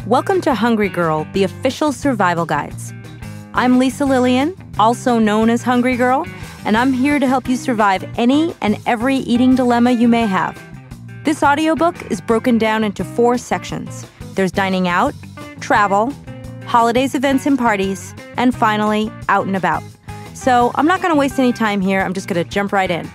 Welcome to Hungry Girl, the official survival guides. I'm Lillien, also known as Hungry Girl, and I'm here to help you survive any and every eating dilemma you may have. This audiobook is broken down into 4 sections. There's dining out, travel, holidays, events, and parties, and finally, out and about. So I'm not going to waste any time here. I'm just going to jump right in.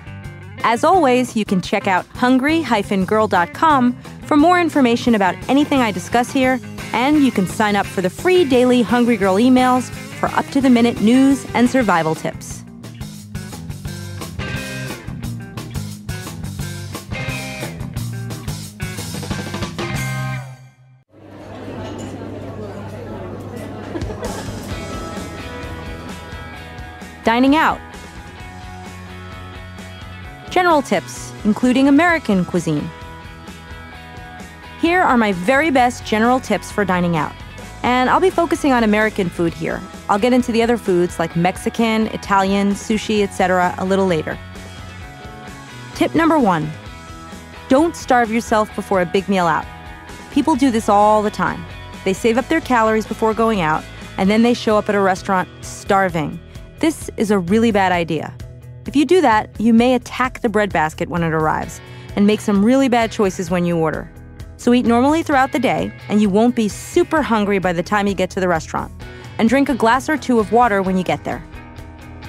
As always, you can check out hungry-girl.com for more information about anything I discuss here, and you can sign up for the free daily Hungry Girl emails for up-to-the-minute news and survival tips. Dining out. General tips, including American cuisine. Here are my very best general tips for dining out. And I'll be focusing on American food here. I'll get into the other foods like Mexican, Italian, sushi, etc. a little later. Tip number 1. Don't starve yourself before a big meal out. People do this all the time. They save up their calories before going out, and then they show up at a restaurant starving. This is a really bad idea. If you do that, you may attack the bread basket when it arrives and make some really bad choices when you order. So eat normally throughout the day, and you won't be super hungry by the time you get to the restaurant. And drink a glass or 2 of water when you get there.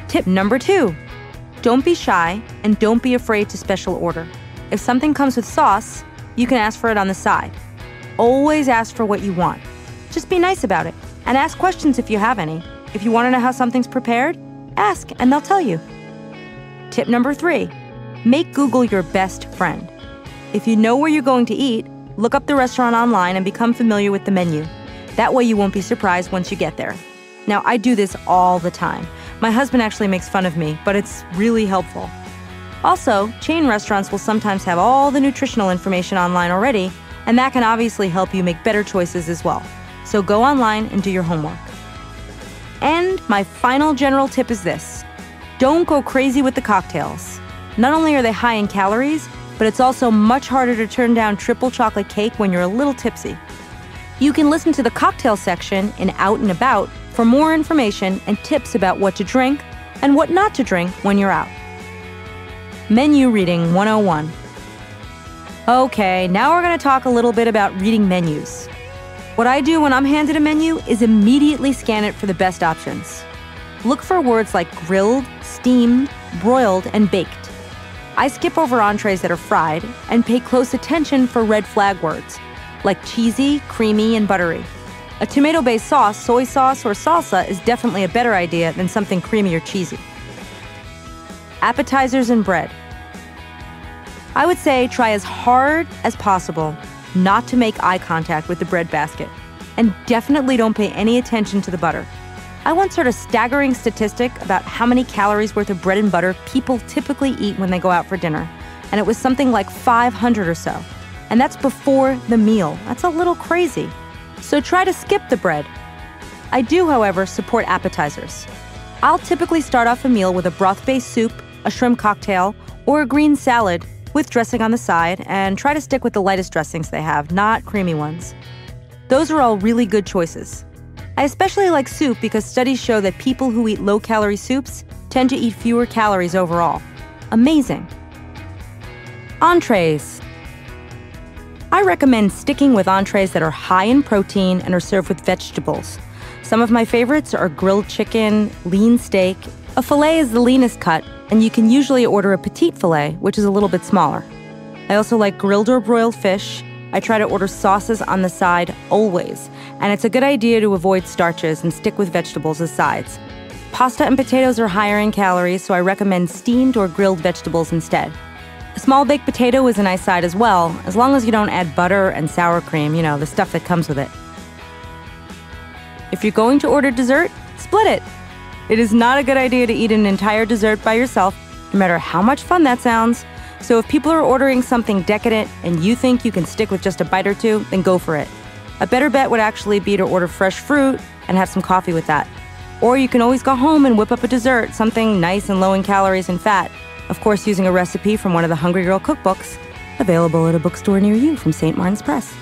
Tip number 2. Don't be shy and don't be afraid to special order. If something comes with sauce, you can ask for it on the side. Always ask for what you want. Just be nice about it, and ask questions if you have any. If you want to know how something's prepared, ask and they'll tell you. Tip number 3. Make Google your best friend. If you know where you're going to eat, look up the restaurant online and become familiar with the menu. That way you won't be surprised once you get there. Now, I do this all the time. My husband actually makes fun of me, but it's really helpful. Also, chain restaurants will sometimes have all the nutritional information online already, and that can obviously help you make better choices as well. So go online and do your homework. And my final general tip is this. Don't go crazy with the cocktails. Not only are they high in calories, but it's also much harder to turn down triple chocolate cake when you're a little tipsy. You can listen to the cocktail section in Out and About for more information and tips about what to drink and what not to drink when you're out. Menu Reading 101. Okay, now we're going to talk a little bit about reading menus. What I do when I'm handed a menu is immediately scan it for the best options. Look for words like grilled, steamed, broiled, and baked. I skip over entrees that are fried and pay close attention for red flag words, like cheesy, creamy, and buttery. A tomato-based sauce, soy sauce, or salsa is definitely a better idea than something creamy or cheesy. Appetizers and bread. I would say try as hard as possible not to make eye contact with the bread basket, and definitely don't pay any attention to the butter. I once heard a staggering statistic about how many calories worth of bread and butter people typically eat when they go out for dinner, and it was something like 500 or so. And that's before the meal. That's a little crazy. So try to skip the bread. I do, however, support appetizers. I'll typically start off a meal with a broth-based soup, a shrimp cocktail, or a green salad with dressing on the side, and try to stick with the lightest dressings they have, not creamy ones. Those are all really good choices. I especially like soup because studies show that people who eat low-calorie soups tend to eat fewer calories overall. Amazing. Entrees. I recommend sticking with entrees that are high in protein and are served with vegetables. Some of my favorites are grilled chicken, lean steak. A filet is the leanest cut, and you can usually order a petite filet, which is a little bit smaller. I also like grilled or broiled fish. I try to order sauces on the side always, and it's a good idea to avoid starches and stick with vegetables as sides. Pasta and potatoes are higher in calories, so I recommend steamed or grilled vegetables instead. A small baked potato is a nice side as well, as long as you don't add butter and sour cream, the stuff that comes with it. If you're going to order dessert, split it. It is not a good idea to eat an entire dessert by yourself, no matter how much fun that sounds. So if people are ordering something decadent and you think you can stick with just a bite or 2, then go for it. A better bet would actually be to order fresh fruit and have some coffee with that. Or you can always go home and whip up a dessert, something nice and low in calories and fat. Of course, using a recipe from one of the Hungry Girl cookbooks, available at a bookstore near you from St. Martin's Press.